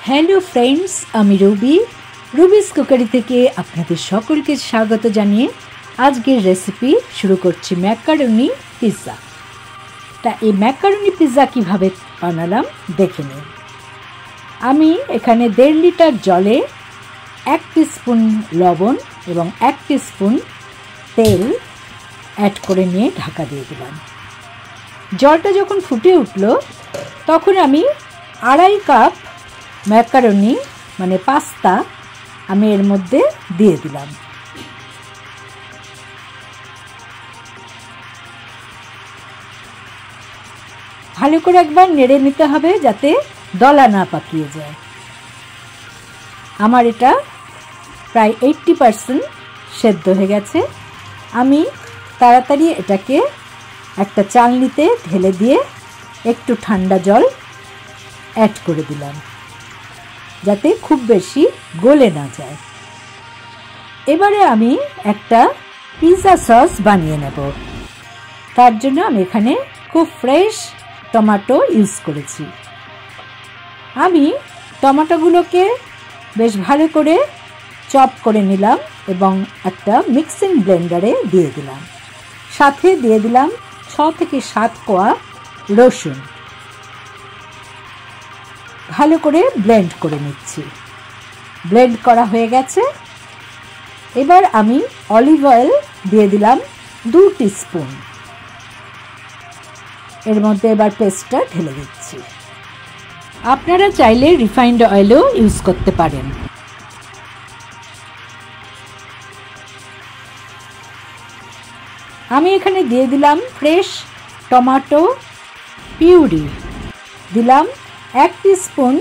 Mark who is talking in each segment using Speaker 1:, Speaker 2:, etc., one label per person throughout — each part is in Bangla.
Speaker 1: হ্যালো ফ্রেন্ডস, আমি রুবিস কুকারি থেকে আপনাদের সকলকে স্বাগত জানিয়ে আজকের রেসিপি শুরু করছি ম্যাকারনি পিৎজা। তা এই ম্যাকারনি পিৎজা কীভাবে বানালাম দেখে নিন। আমি এখানে 1.5 লিটার জলে 1 টিস্পুন লবণ এবং 1 টিস্পুন তেল অ্যাড করে নিয়ে ঢাকা দিয়ে দিলাম। জলটা যখন ফুটে উঠল তখন আমি 2.5 কাপ ম্যাকারনি মানে পাস্তা আমি এর মধ্যে দিয়ে দিলাম। ভালো করে একবার নেড়ে নিতে হবে যাতে দলা না পাকিয়ে যায়। আমার এটা প্রায় 80% সেদ্ধ হয়ে গেছে। আমি তাড়াতাড়ি এটাকে একটা চালনিতে ঢেলে দিয়ে একটু ঠান্ডা জল অ্যাড করে দিলাম যাতে খুব বেশি গলে না যায়। এবারে আমি একটা পিৎজা সস বানিয়ে নেব। তার জন্য আমি এখানে খুব ফ্রেশ টমেটো ইউজ করেছি। আমি টমেটোগুলোকে বেশ ভালো করে চপ করে নিলাম এবং একটা মিক্সিং ব্লেন্ডারে দিয়ে দিলাম। সাথে দিয়ে দিলাম 6 থেকে 7 কোয়া রসুন। ভালো করে ব্লেন্ড করে নিচ্ছি। ব্লেন্ড করা হয়ে গেছে। এবার আমি অলিভ অয়েল দিয়ে দিলাম 2 টিস্পুন। এর মধ্যে এবার পেস্টটা ঢেলে দিচ্ছি। আপনারা চাইলে রিফাইন্ড অয়েলও ইউজ করতে পারেন। আমি এখানে দিয়ে দিলাম ফ্রেশ টমেটো পিউরি, দিলাম 1 টিস্পুন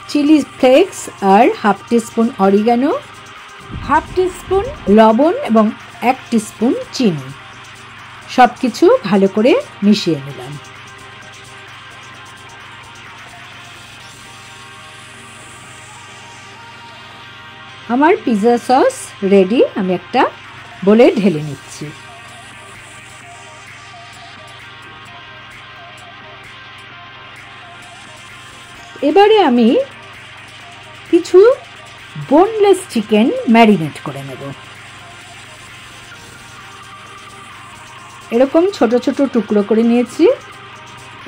Speaker 1: চিলি ফ্লেক্স আর 1/2 টিস্পুন অরিগানো, 1/2 টিস্পুন লবণ এবং 1 টিস্পুন চিনি। সব কিছু ভালো করে মিশিয়ে নিলাম। আমার পিৎজা সস রেডি। আমি একটা বলে ঢেলে নিচ্ছি। এবারে আমি কিছু বোনলেস চিকেন ম্যারিনেট করে নেব। এরকম ছোট ছোট টুকরো করে নিয়েছি।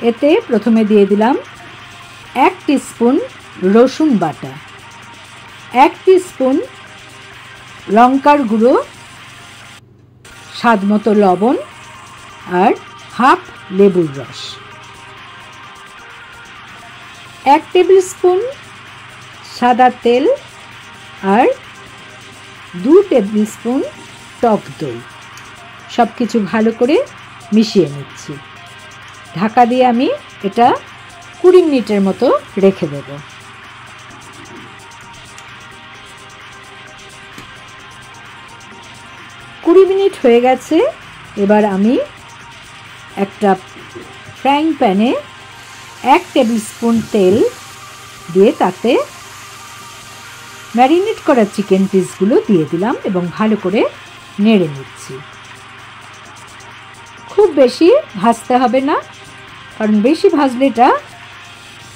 Speaker 1: এতে প্রথমে দিয়ে দিলাম 1 টিস্পুন রসুন বাটা, 1 টিস্পুন লঙ্কার গুঁড়ো, স্বাদমতো লবণ আর 1/2 লেবুর রস, 1 টেবিল স্পুন সাদা তেল আর 2 টেবিল স্পুন টক দই। সব কিছু ভালো করে মিশিয়ে নিচ্ছি। ঢাকা দিয়ে আমি এটা 20 মিনিটের মতো রেখে দেব। 20 মিনিট হয়ে গেছে। এবার আমি একটা ফ্রাইং প্যানে 1 টেবিল স্পুন তেল দিয়ে তাতে ম্যারিনেট করা চিকেন পিসগুলো দিয়ে দিলাম এবং ভালো করে নেড়ে নিচ্ছি। খুব বেশি ভাজতে হবে না, কারণ বেশি ভাজলে এটা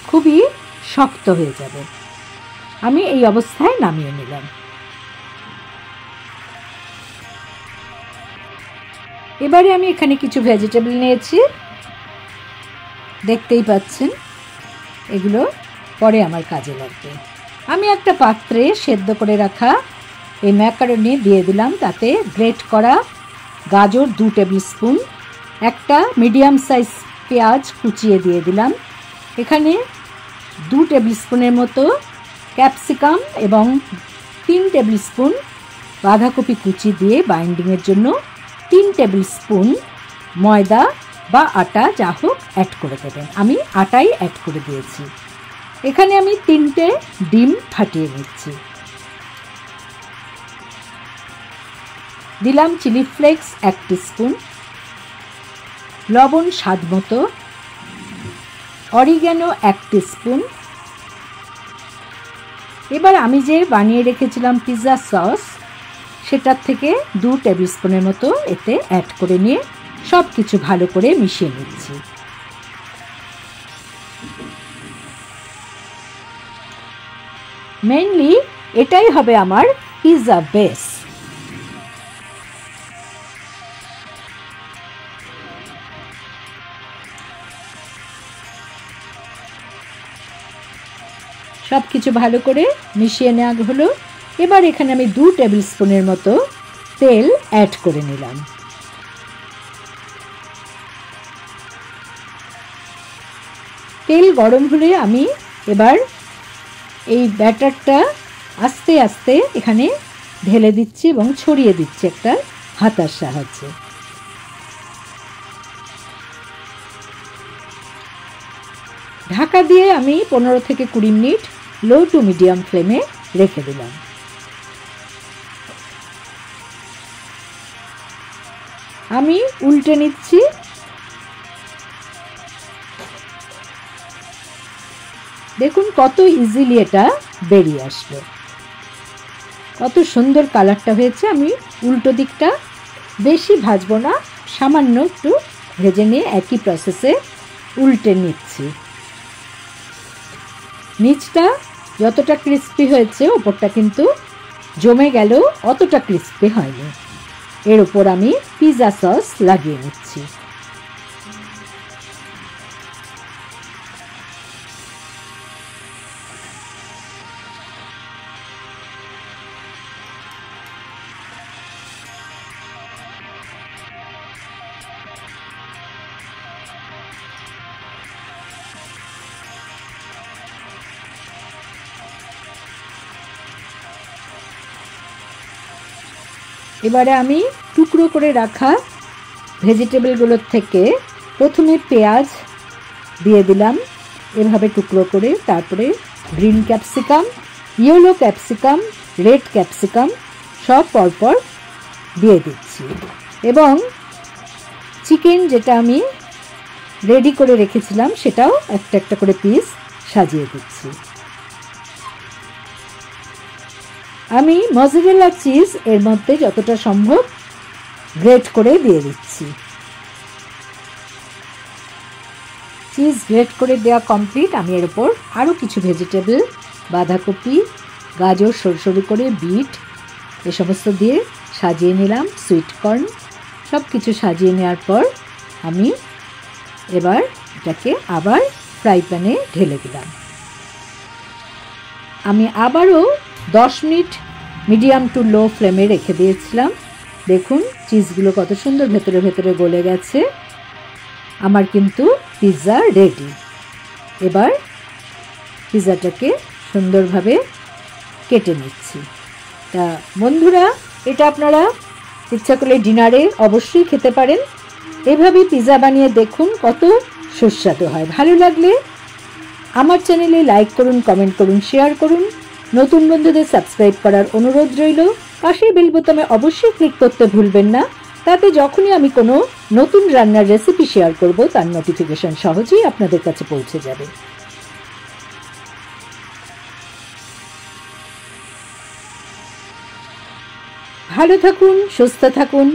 Speaker 1: খুবই শক্ত হয়ে যাবে। আমি এই অবস্থায় নামিয়ে নিলাম। এবারে আমি এখানে কিছু ভেজিটেবল নিয়েছি, দেখতেই পাচ্ছেন। এগুলো পরে আমার কাজে লাগবে। আমি একটা পাত্রে সেদ্ধ করে রাখা এই ম্যাকারনি দিয়ে দিলাম। তাতে গ্রেট করা গাজর 2 টেবিল স্পুন, একটা মিডিয়াম সাইজ পেঁয়াজ কুচিয়ে দিয়ে দিলাম। এখানে 2 টেবিল স্পুনের মতো ক্যাপসিকাম এবং 3 টেবিল স্পুন বাঁধাকপি কুচি দিয়ে বাইন্ডিংয়ের জন্য 3 টেবিল স্পুন ময়দা বা আটা যা হোক অ্যাড করে দেবেন। আমি আটাই অ্যাড করে দিয়েছি। এখানে আমি 3টে ডিম ফাটিয়ে নিচ্ছি। দিলাম চিলি ফ্লেক্স 1 টিস্পুন, লবণ স্বাদ মতো, অরিগানো 1 টিস্পুন। এবার আমি যে বানিয়ে রেখেছিলাম পিৎজা সস সেটার থেকে 2 টেবিল স্পুনের মতো এতে অ্যাড করে নিয়ে সব কিছু ভালো করে মিশিয়ে নিচ্ছি। মেইনলি এটাই হবে আমার পিৎজা বেস। সব কিছু ভালো করে মিশিয়ে নেওয়া হলো। এবার এখানে আমি 2 টেবিল স্পুনের মতো তেল অ্যাড করে নিলাম। তেল গরম হলে আমি এবার এই ব্যাটারটা আস্তে আস্তে এখানে ঢেলে দিচ্ছি এবং ছড়িয়ে দিচ্ছি একটা হাতার সাহায্যে। ঢাকা দিয়ে আমি 15 থেকে 20 মিনিট লো টু মিডিয়াম ফ্লেমে রেখে দিলাম। আমি উল্টে নিচ্ছি। দেখুন কত ইজিলি এটা বেরিয়ে আসলো, কত সুন্দর কালারটা হয়েছে। আমি উল্টো দিকটা বেশি ভাজবো না, সামান্য একটু ভেজে নিয়ে একই প্রসেসে উল্টে নিচ্ছি। নিচটা যতটা ক্রিস্পি হয়েছে ওপরটা কিন্তু জমে গেলেও অতটা ক্রিস্পি হয়নি। এর উপর আমি পিৎজা সস লাগিয়ে নিচ্ছি। এবারে আমি টুকরো করে রাখা ভেজিটেবলগুলোর থেকে প্রথমে পেঁয়াজ দিয়ে দিলাম এভাবে টুকরো করে, তারপরে green capsicum, yellow capsicum, red capsicum সব পরপর দিয়ে দিচ্ছি এবং চিকেন যেটা আমি রেডি করে রেখেছিলাম সেটাও একটা একটা করে পিস সাজিয়ে দিচ্ছি। আমি মজেরেলা চিজ এর মধ্যে যতটা সম্ভব গ্রেট করে দিয়ে দিচ্ছি। চিজ গ্রেট করে দেওয়া কমপ্লিট। আমি এর উপর আরও কিছু ভেজিটেবল, বাঁধাকপি, গাজর সরু করে, বিট এ সমস্ত দিয়ে সাজিয়ে নিলাম, সুইট কর্ন সব কিছু সাজিয়ে নেওয়ার পর আমি এবার এটাকে আবার ফ্রাই প্যানে ঢেলে দিলাম। আমি আবারও 10 মিনিট মিডিয়াম টু লো ফ্লেমে রেখে দিয়েছিলাম। দেখুন চিজগুলো কত সুন্দর ভেতরে ভেতরে গলে গেছে। আমার কিন্তু পিৎজা রেডি। এবার পিৎজাটাকে সুন্দরভাবে কেটে নিচ্ছি। তা বন্ধুরা, এটা আপনারা ইচ্ছা করলে ডিনারে অবশ্যই খেতে পারেন। এভাবে পিৎজা বানিয়ে দেখুন কত সুস্বাদু হয়। ভালো লাগলে আমার চ্যানেলে লাইক করুন, কমেন্ট করুন, শেয়ার করুন। নতুন বন্ধুদের সাবস্ক্রাইব করার অনুরোধ রইল। পাশের বেল বোতামে অবশ্যই ক্লিক করতে ভুলবেন না, তাতে যখনই আমি কোনো নতুন রান্নার রেসিপি শেয়ার করব তার নোটিফিকেশন সহজেই আপনাদের কাছে পৌঁছে যাবে। ভালো থাকুন, সুস্থ থাকুন।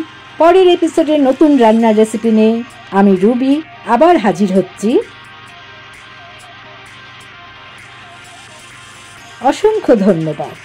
Speaker 1: পরের এপিসোডে নতুন রান্নার রেসিপি নিয়ে আমি রুবি আবার হাজির হচ্ছি। অসংখ্য ধন্যবাদ।